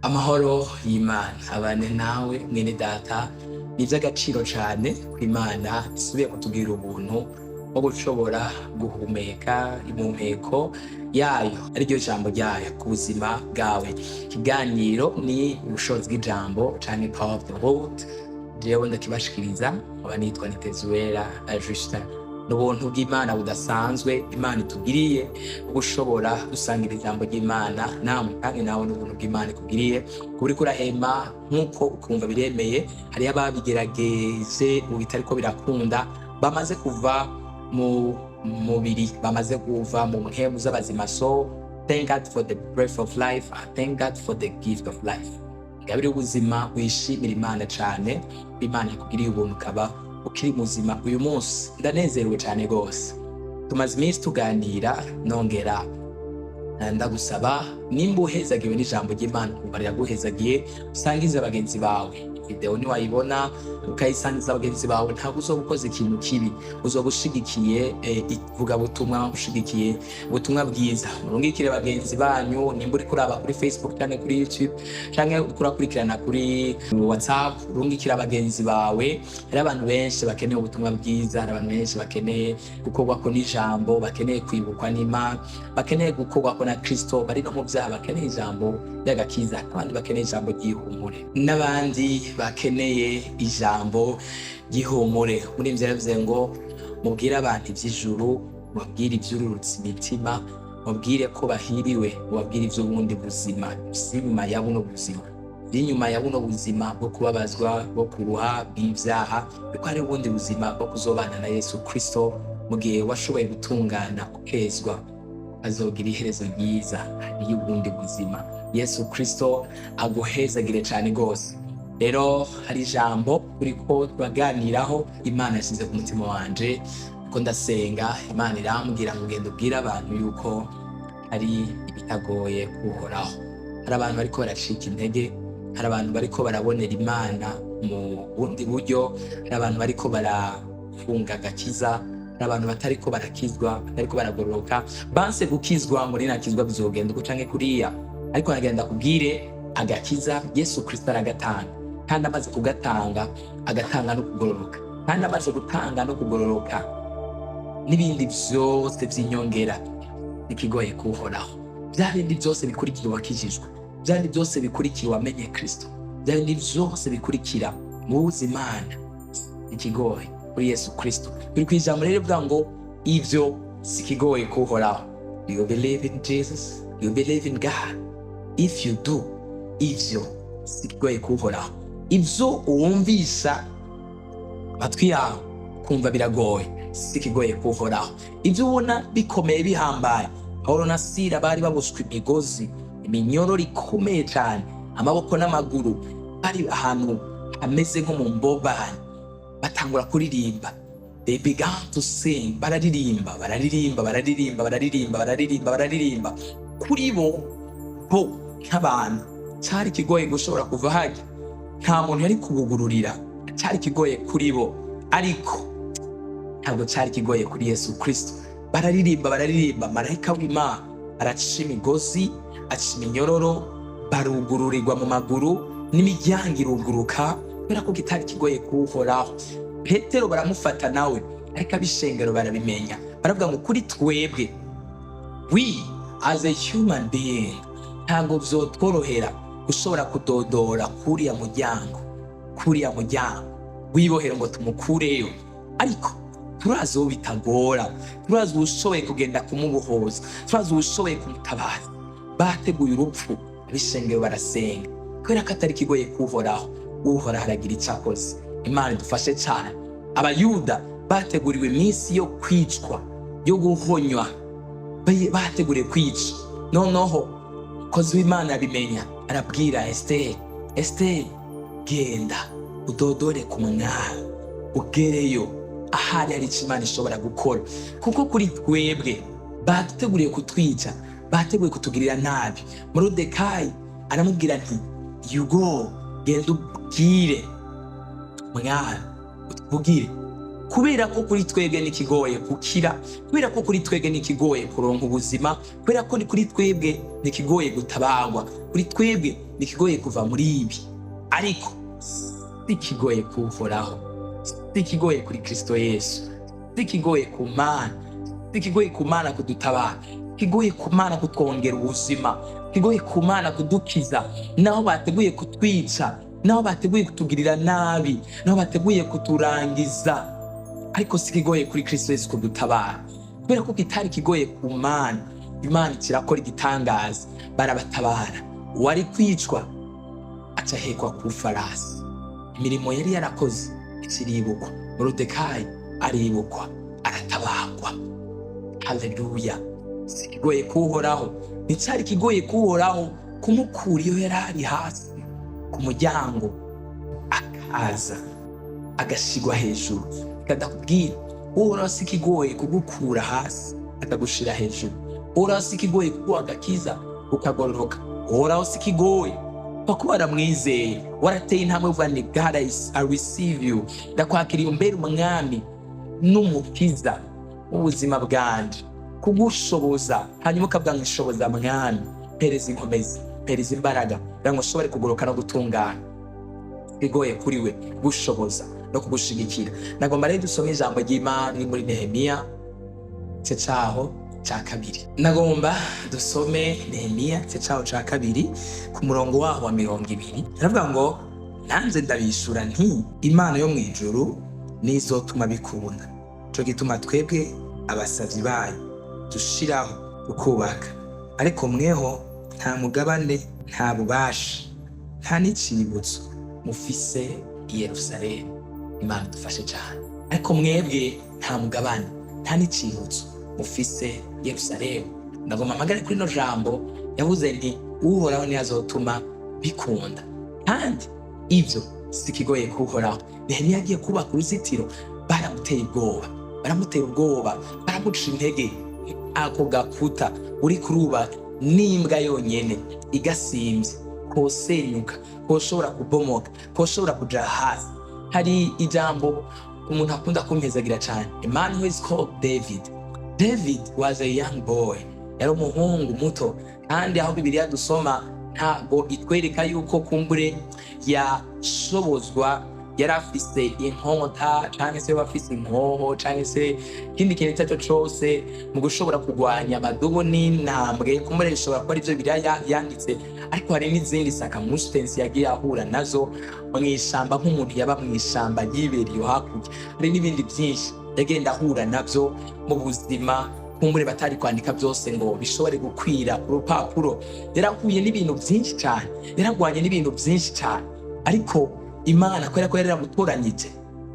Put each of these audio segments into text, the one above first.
Amahoro y'Imana abane nawe mwene data. Ni iby'agaciro cyane ko Imana isubiye kutubwira ubuntu bwo gushobora guhumeka impumeko yayo, ariryo jambo ryayo ku buzima bwawe. Ikiganiro ni ubushobozi bw'ijambo cyane power of the word. Jewe ndakibashikiriza nkaba nitwa Nitezuwera Justin. N'ubuntu bw'Imana budasanzwe Imana itugiriye gushobora gusangira ijambo ry'Imana namwe, kandi nawe n'ubuntu bw'Imana ikugiriye kuri kurahema nk'uko ukumva biremeye. Hari ababigerageje mu bitariko birakunda, bamaze kuva mu mubiri, bamaze kuva mu mpemu z'abazima. So thank God for the breath of life, thank God for the gift of life. Ingabire y'ubuzima wishimira Imana cyane, Imana ikugiriye ubuntu ukaba ukiri muzima uyu munsi. Ndanezerewe cyane gose. Tumaze iminsi tuganira, nongera ndagusaba nimba uhezagiwe n'ijambo ry'Imana kumva riraguhezagiye, usangize abagenzi bawe. Video ni wayibona ukayisangiza abagenzi bawe, ntabwo uzoba ukoze ikintu kibi, uzoba ushigikiye ivuga butumwa, ushigikiye ubutumwa bwiza. Murungikire abagenzi banyu, nimba uri kuraba kuri Facebook cyangwa kuri YouTube cyangwa kurakurikirana kuri WhatsApp, urungikire abagenzi bawe. Hari abantu benshi bakeneye ubutumwa bwiza, hari abantu benshi bakeneye gukorwako n'ijambo, bakeneye kwibukwa n'Imana, bakeneye gukorwako na Kristo, bari no mu byaha bakeneye ijambo ry'agakiza, abandi bakeneye ijambo ry'ihumure, n'abandi bakeneye ijambo ry'ihumure. Muri mvye yavuze ngo mubwire abantu ivy'ijuru, mubwire ivy'ururutse imitima, mubwire ko bahiriwe, mubwire ivy'ubundi buzima, inyuma ya buno buzima, inyuma ya buno buzima bwo kubabazwa, bwo kuruha bw'ivyaha, biko hari ubundi buzima bwo kuzobana na Yesu Kristo. Mu gihe washoboye gutungana ukezwa, azogira iherezo ryiza y'ubundi buzima. Yesu Kristo aguhezagire cyane gose. Rero hari ijambo uriko turaganiraho Imana yashyize ku mutima wanje, ko ndasenga Imana irambwira ngo genda ubwire abantu yuko ari ibitagoye kuhoraho. Hari abantu bariko baracika intege, hari abantu bariko barabonera Imana mu bundi buryo, hari abantu bariko barafunga agakiza, hari abantu batariko barakizwa, batariko baragororoka, banse gukizwa muri nakizwa bizogenda uko canke kuriya. Ariko nagenda kubwire agakiza Yesu Kristo aragatanga, kandi amaze kugatanga agatanga no kugororoka, kandi amaze gutanga no kugororoka n'ibindi byose by'inyongera. Sikigoye kuhoraho. Bya bindi byose bikurikira wakijijwe, bya bindi byose bikurikira wamenye Kristo, bya bindi byose bikurikira mu Imana. Sikigoye kuri Yesu Kristo. Biri kwijambo rero bwa ngo ivyo sikigoye kuhoraho. Do you believe in Jesus? Do you believe in God? If you do, ivyo sikigoye kuhoraho. Ivyo uwumvisha matwi yawe kumva biragoye, sikigoye kuhoraho. Ivyo ubona bikomeye bihambaye, Paulo na Sila bari baboshwe imigozi, iminyororo ikomeye cyane, amaboko n'amaguru, bari ahantu hameze nko mu mbobani, batangura kuririmba. They began to sing, bararirimba. Kuri bo nk'abantu cyari kigoye gushobora kuva hajya, nta muntu yari kubugururira, cyari kigoye kuri bo. Ariko ntabwo cyari kigoye kuri Yesu Kristo. Bararirimba, marayika w'Imana aracisha imigozi, acisha iminyororo, barugururirwa mu maguru, n'imiryango iruguruka, kubera ko kitari kigoye kuhoraho. Petero baramufata nawe, ariko abishengero barabimenya, baravuga ngo kuri twebwe, we as a human being, ntabwo vyotworohera gushobora kudodora kuriya muryango wibohera ngo tumukureyo. Ariko turazi uwo bitagora, turazi ushoboye kugenda kumubohoza, turazi ushoboye kumutabaza. Bateguye urupfu, abishengero barasenga, kubera ko atari kigoye kuhoraho. Uhoraho aragira icyo akoze. Imana idufashe cyane. Abayuda bateguriwe iminsi yo kwicwa, yo guhonywa, bateguriwe kwica. Noneho kozi w'Imana abimenya, arabwira Esteri, genda udodore ku mwami, ugereyo ahari hari icyo Imana ishobora gukora. Kuko kuri twebwe bateguriye kutwica, bateguye kutugirira nabi. Moridekayi aramubwira ati you go, genda ubwire mwami, utubwire kubera ko kuri twebwe nikigoye gukira, kubera ko kuri twebwe nikigoye kuronka ubuzima, kubera ko kuri twebwe nikigoye gutabagwa, kuri twebwe nikigoye kuva muri ibi. Ariko sikigoye kuhoraho, sikigoye kuri Kristo Yesu, sikigoye ku Mana, sikigoye ku Mana kudutabara, kigoye ku Mana kutwongera ubuzima, kigoye ku Mana kudukiza naho bateguye kutwica, naho bateguye kutugirira nabi, naho bateguye kuturangiza. Ariko sikigoye kuri Kristo Yesu kudutabara, kubera ko kitari kigoye ku Mana. Imana kirakora igitangaza, barabatabara. Wari kwicwa aca hekwa ku farasi. Imirimo yari yarakoze ikiribukwa, Moridekayi aribukwa, aratabagwa. Haleluya. Sikigoye kuhoraho, nicari kigoye kuhoraho kumukura iyo yari ari hasi ku muryango, akaza agashigwa hejuru. Kadakubwira uhoraho sikigoye kugukura hasi akagushira hejuru. Uhoraho sikigoye kuguha agakiza ukagororoka. Uhoraho sikigoye kuko waramwizeye, warateye intambwe uvuga ni God I receive you, ndakwakiriye umbere umwami n'umukiza w'ubuzima bwanje, kugushoboza. Hanyuma ukavuga ngo nshoboza mwami, pereza inkomezi, pereza imbaraga kugira ngo ushobore kugoroka no gutungana. Sikigoye kuri we gushoboza no kugushigikira. Nagomba rero dusome ijambo ry'Imana muri Nehemiya cyaho ca kabiri. Nagomba dusome Nehemiya cyaho ca kabiri ku murongo waho wa 20. Aravuga ngo nanze ndabishura nti Imana yo mwijuru nizotuma bikunda. Cyo gituma twebwe abasavyi bayo dushiraho ukubaka, ariko mweho nta mugabane, nta bubasha, nta n'icibutso mufise i Yerusalemu. Imana dufashe cyane. Ariko mwebwe nta mugabane, nta n'icibutso mufise Yerusalemu. Ndagomba magare kuri no jambo yavuze nti uhoraho ni azotuma bikunda, kandi ivyo sikigoye kuhoraho. Nehemiya agiye kubaka uruzitiro, baramuteye ubwoba, baramuca intege. Ako gakuta uri kurubaka n'imbwa yonyene igasimvye kosenyuka, koshobora kubomoka, koshobora kuja hasi. Hari ijambo umuntu akunda kumpezagira cyane. A man who is called David. David was a young boy, yari umuhungu muto, kandi aho Bibiliya dusoma ntago itwereka yuko kumbure yashobozwa yari afise inkota canke se bafise inkoho canke se ikindi kintu icyo cyose mu gushobora kugwanya amadubu n'intambwe. Kumbure bishobora kuba arivyo Bibiliya yanditse, ariko hari n'izindi circumstances yagiye ahura nazo mw'ishamba, nk'umuntu yaba mw'ishamba yibereye hakurya. Hari n'ibindi byinshi yagenda ahura navyo mu buzima, kumbure batari kwandika byose ngo bishobore gukwira urupapuro. Yarahuye n'ibintu byinshi cyane, yaragwanye n'ibintu byinshi cyane, ariko Imana kubera ko yaramutoranyije,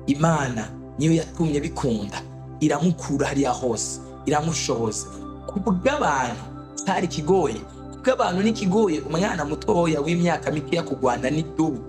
Imana niyo yatumye bikunda, iramukura hariya hose, iramushoboza. Kubw'abantu cyari kigoye, kubw'abantu nikigoye umwana mutoya w'imyaka mike ya kugwana n'idubu.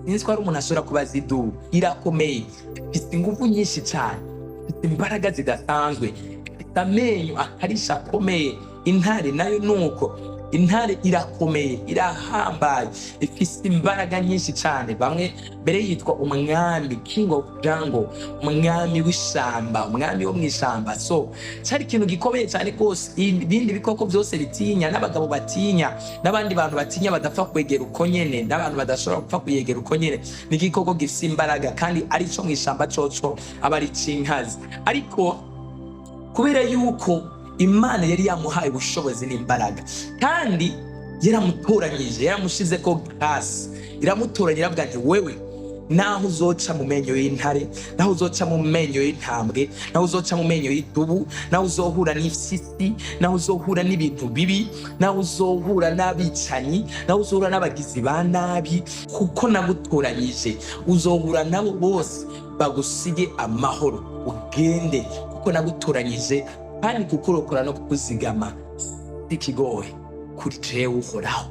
Sinzi ko ari umuntu ashobora kubaza idubu, irakomeye, ifite ingufu nyinshi cyane, ifite imbaraga zidasanzwe, ifite amenyo akarisha akomeye. Intare nayo nuko, intare irakomeye, irahambaye, ifite imbaraga nyinshi cyane. Bamwe mbere yitwa umwami, king of jungle, umwami w'ishamba, umwami wo mw'ishamba. So cyari ikintu gikomeye cyane rwose. Ibindi bikoko byose bitinya, n'abagabo batinya, n'abandi bantu batinya badapfa kwegera uko nyene, n'abantu badashobora gupfa kuyegera uko nyene. Ni igikoko gifite imbaraga, kandi ari cyo mw'ishamba coco aba ari cinkazi. Ariko kubera yuko Imana yari yamuhaye ubushobozi n'imbaraga, kandi yaramutoranyije, yaramushize ko grâce, iramutoranya, iravuga nti wewe naho uzoca mu menyo y'intare, naho uzoca mu menyo y'intambwe, naho uzoca mu menyo y'idubu, naho uzohura n'ifyisi, naho uzohura n'ibintu bibi, naho uzohura n'abicanyi, naho uzohura n'abagizi ba nabi, kuko nagutoranyije. Uzohura nabo bose bagusige amahoro, ugende kuko nagutoranyije, kandi kukurokora no kukuzigama. Sikigoye kuri jewe uhoraho,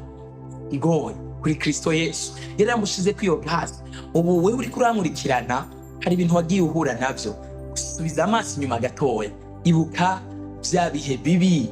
igoye kuri Kristo Yesu. Yaramushize ko iyo grâce. Ubu wewe uri kurankurikirana, hari ibintu wagiye uhura navyo, subiza amaso inyuma gatoya, ibuka bya bihe bibi,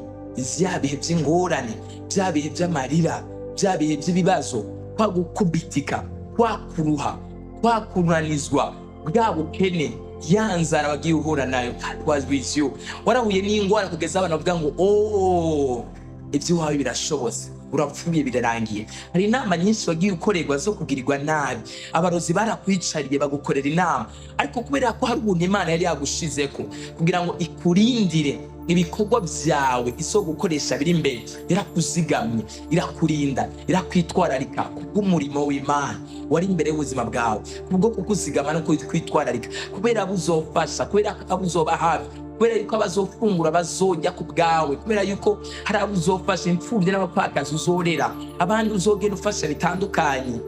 bya bihe by'ingorane, bya bihe by'amarira, bya bihe by'ibibazo, kwa gukubitika, kwa kuruha, kwa kunanizwa, bwa bukene, yanzara wagiye uhura nayo, God was with you. Warahuye n'ingwara kugeza abantu bavuga ngo oh, iby'iwawe birashobotse, urapfuye birarangiye. Hari inama nyinshi wagiye ukorerwa zo kugirirwa nabi, abarozi barakwicariye bagukorera inama, ariko kubera ko hari ubuntu Imana yari yagushizeko kugira ngo ikurindire ibikorwa byawe iso gukoresha biri imbere, irakuzigamye, irakurinda, irakwitwararika kubw'umurimo w'Imana wari imbere y'ubuzima bwawe, kubwo kukuzigama no kwitwararika, kubera abuzofasha, kubera abuzoba hafi, kubera yuko abazofungura bazojya ku bwawe, kubera yuko hari abuzofasha imfubyi n'abapfakazi uzorera, abandi uzogenda ufasha bitandukanye.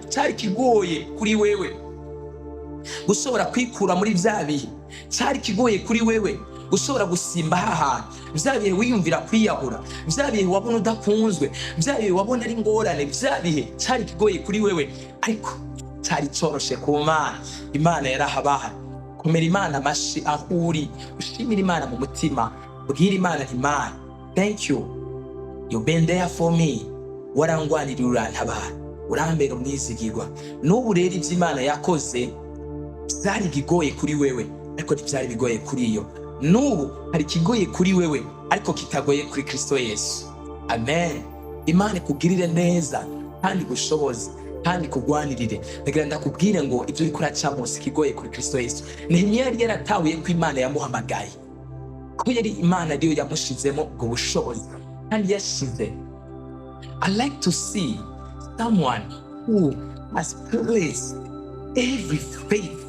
Cyari kigoye kuri wewe gushobora kwikura muri bya bihe, cyari kigoye kuri wewe gushobora gusimba hahantu, bya bihe wiyumvira kwiyahura, bya bihe wabona udakunzwe, bya bihe wabona ari ingorane, bya bihe cyari kigoye kuri wewe, ariko cyari coroshe ku Mana. Imana yarahabaha. Komera Imana amashi aho uri, ushimira Imana mu mutima, ubwira Imana nti Mana, thank you, you been there for me, warangwanirira urantabara, urambera umwizigirwa. N'ubu rero ibyo Imana yakoze byari bigoye kuri wewe, ariko ntibyari bigoye kuri yo. N'ubu hari kigoye kuri wewe, ariko kitagoye kuri Kristo Yesu. Amen. Imana ikugirire neza kandi gushoboze kandi kugwanirire. Ndagira ndakubwire ngo ibyo uri kuracamo sikigoye kuri Kristo Yesu. Nehemiya yari yaratahuye ko Imana yamuhamagaye, ko yari Imana ariyo yamushizemo ubwo bushobozi kandi yashize. I like to see someone who has placed every faith,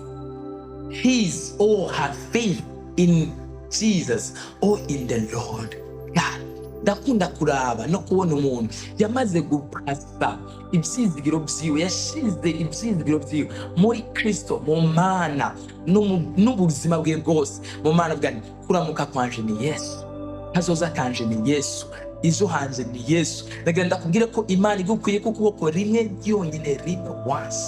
his or her faith, in Jesus or in the Lord God. Ndakunda kuraba no kubona umuntu yamaze gupasa ibyizigiro byiwe, yashize ibyizigiro byiwe muri Kristo, mu Mana n'ubuzima bwe bwose mu Mana. Bwani kuramuka kwanje ni Yesu, hazoza kanje ni Yesu, izo hanze ni Yesu. Ndagira ndakubwire ko Imana igukwiye ku kuboko rimwe ryonyine, rimwe once.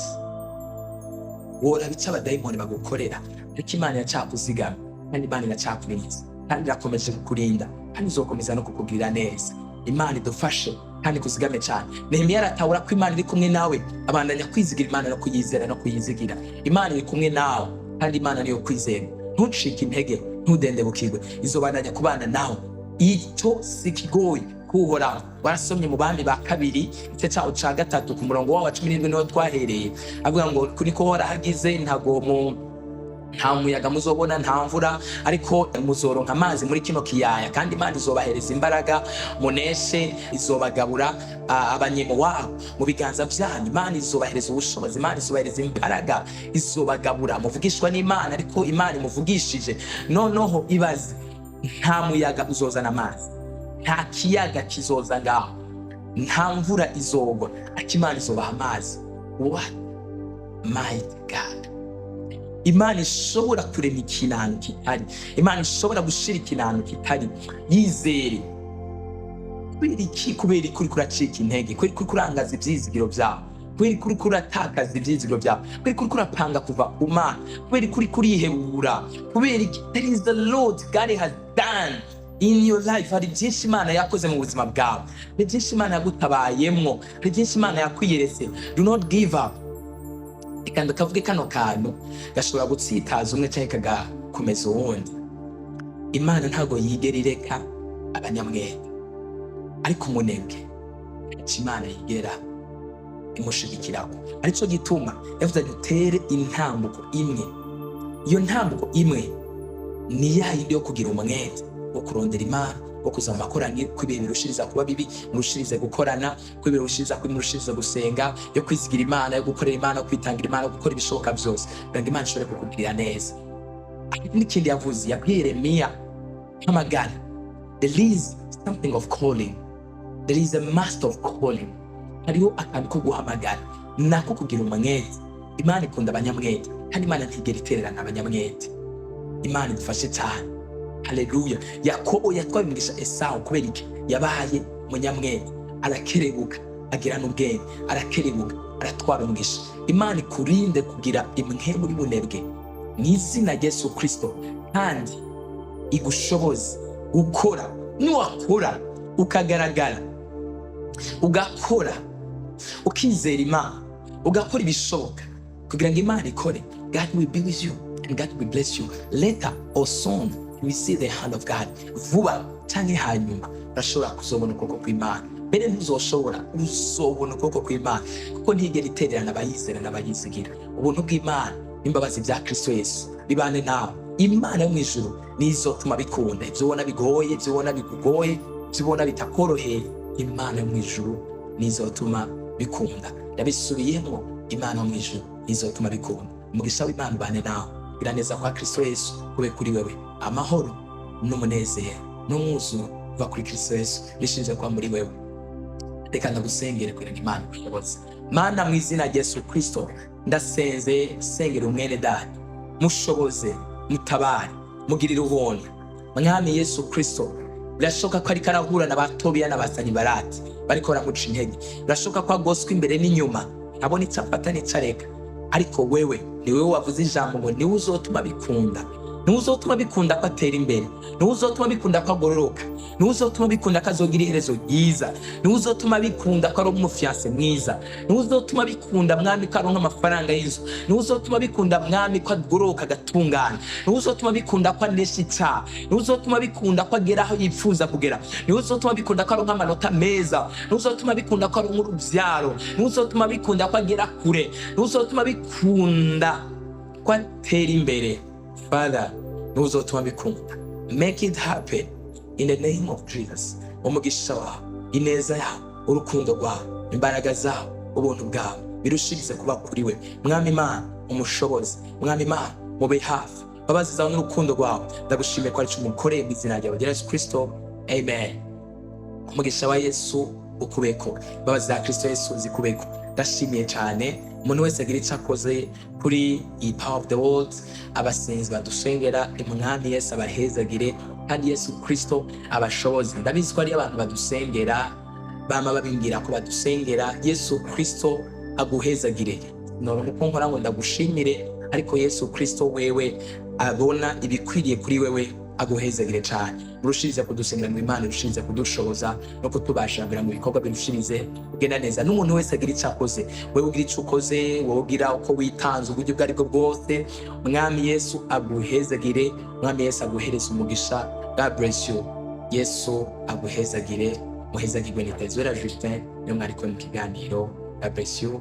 Wora bica abadayimoni bagukorera, ariko Imana yacakuzigama kandi Imana iracyakurinze kandi irakomeje kukurinda kandi izokomeza no kukugirira neza. Imana idufashe kandi kuzigame cyane. Nehemiya aratahura ko Imana iri kumwe nawe, abandanya kwizigira Imana no kuyizera no kuyizigira. Imana iri kumwe nawe kandi Imana niyo kwizera. Ntucike intege, ntudendebukirwe, izobandanya kubana nawe. Icyo sikigoye kuhoraho. Warasomye mu Bami ba kabiri igice cyaho ca gatatu ku murongo wa 17 niho twahereye, avuga ngo kuri ko horahagize nta muyaga muzobona, nta mvura, ariko muzoronka amazi muri kino kiyaya, kandi Imana izobahereza imbaraga muneshe, izobagabura abanyemo wabo mu biganza byanyu. Imana izobahereza ubushobozi, Imana izobahereza imbaraga, izobagabura. Muvugishwa n'Imana, ariko Imana imuvugishije noneho ibaze, nta muyaga uzozana amazi, nta kiyaga kizoza ngaho, nta mvura izogwa, ariko Imana izobaha amazi. What mighty God! Imana ishobora kurema ikintu kitari, Imana ishobora gushira ikintu kitari. Yizere. Kubera kuri kuracika intege, kuri kurangaza ibyizigiro byawe, kuri kuratakaza ibyizigiro byawe, kuri kurapanga kuva ku Mana, kuri kurihebura, there is the Lord God has done in your life. Hari byinshi Imana yakoze mu buzima bwawe, hari byinshi Imana yagutabayemo, hari byinshi Imana yakwiyeretse. Do not give up. Ikanda kavuge kano kantu gashobora gutsitaza umwe cyangwa kagakomeza uwundi. Imana ntago yigera ireka abanyamwete, ariko umunebwe Imana yigera imushigikirako. Aricyo gituma yavuze ngo utere intambuko imwe. Iyo ntambuko imwe ni yayindi yo kugira umwete wo kurondera Imana, wo kuza amakoraniro, kwibera birushiriza kuba bibi, murushirize gukorana, kwibera murushiriza gusenga, yo kwizigira Imana, yo gukorera Imana, kwitangira Imana, gukora ibishoboka byose kugira ngo Imana ishobore kukugirira neza. N'ikindi yavuze, yabwiye Yeremiya nk'amagana, there is something of calling, there is a master of calling. Hariho akantu ko guhamagara nako kugira umwete. Imana ikunda abanyamwete kandi Imana ntigera itererana abanyamwete. Imana idufashe cyane. Haleluya. Yakobo yatwabimisha Esau kubera iki? Yabaye munyamwete, arakerebuka, agira n'ubwenge, arakerebuka, aratwara umugisha. Imana ikurinde kugira imwe muri bunebwe n'izina Yesu Kristo, kandi igushoboze gukora. Nuwakora ukagaragara, ugakora, ukizera Imana, ugakora ibishoboka kugira ngo Imana ikore, God will be with you and God will bless you. Later or soon, you will see the hand of God. Vuba canke hanyuma urashobora kuzobona ukuboko kw'Imana. Mbere ntuzoshobora uzobona ukuboko kw'Imana, kuko ntigera itererana abayizera n'abayizigira. Ubuntu bw'Imana n'imbabazi bya Kristo Yesu bibane nawe. Imana yo mw'ijuru nizotuma bikunda ivyo ubona bigoye, ivyo ubona bikugoye, ivyo ubona bitakoroheye. Imana yo mw'ijuru nizotuma bikunda. Ndabisubiyemo, Imana yo mw'ijuru nizotuma bikunda. Umugisha w'Imana ubane nawe. Gira neza kwa Kristo Yesu kube kuri wewe. Amahoro n'umunezero n'umwuzuro uva kuri Kristo Yesu bishinze kuba muri wewe. Reka ndagusengere kugira ngo Imana ikushoboze. Mana, mu izina rya Yesu Kristo ndasenze sengera umwene data, mushoboze, mutabare, mugirire ubuntu. Mwami Yesu Kristo, birashoboka ko ariko arahura na batobiya n'abasanyibarati bariko baramuca intege. Birashoboka ko agoswe imbere n'inyuma, abona icyo afata n'icyo areka. Ariko wewe ni wewe wavuze ijambo ngo niwe uzotuma bikunda. Niwe uzotuma bikunda ko atera imbere. Niwe uzotuma bikunda ko agororoka. Niwe uzotuma bikunda ko azogira iherezo ryiza. Niwe uzotuma bikunda ko ari umufiance mwiza. Niwe uzotuma bikunda mwami ko aronka amafaranga y'inzu. Niwe uzotuma bikunda mwami ko agororoka agatungana. Niwe uzotuma bikunda ko anesha icyaha. Niwe uzotuma bikunda ko agera aho yifuza kugera. Niwe uzotuma bikunda ko aronka amanota meza. Niwe uzotuma bikunda ko aronka urubyaro. Niwe uzotuma bikunda ko agera kure. Niwe uzotuma bikunda ko atera imbere. Father, nuzotuma bikunda. Make it happen in the name of Jesus. Umugisha wawe, ineza yawe, urukundo rwawe, imbaraga zawe, ubuntu bwawe birushirize kuba kuri we. Mwami Imana umushobozi, Mwami Imana mube hafi. Babazi zawe n'urukundo rwawe ndagushimiye ko ari cyo mukoreye mu izina rya Yesu Kristo. Amen. Umugisha wa Yesu ukubeko, babazi za Kristo Yesu zikubeko. Ndashimiye cyane umuntu wese agira icyo akoze kuri iyi Power of the World. Abasenzi badusengera, Umwami Yesu abahezagire kandi Yesu Kristo abashoboze. Ndabizi ko ari abantu badusengera bama babimbwira ko badusengera. Yesu Kristo aguhezagire. None uko nkora ngo ndagushimire, ariko Yesu Kristo wewe abona ibikwiriye kuri wewe aguhezagire cyane. Urushirize kudusengera mu Imana, urushirize kudushoboza no kutubashangira mu bikorwa birushirize kugenda neza. N'umuntu wese agira icyo akoze, wewe ugira icyo ukoze, wowe ugira uko witanze uburyo bwari bwo bwose. Mwami Yesu aguhezagire, Mwami Yesu aguhereza umugisha. God bless you. Yesu aguhezagire, muhezagirwe. Ni Tezera Justin, niyo mwari kumwe mu kiganiro. God bless you.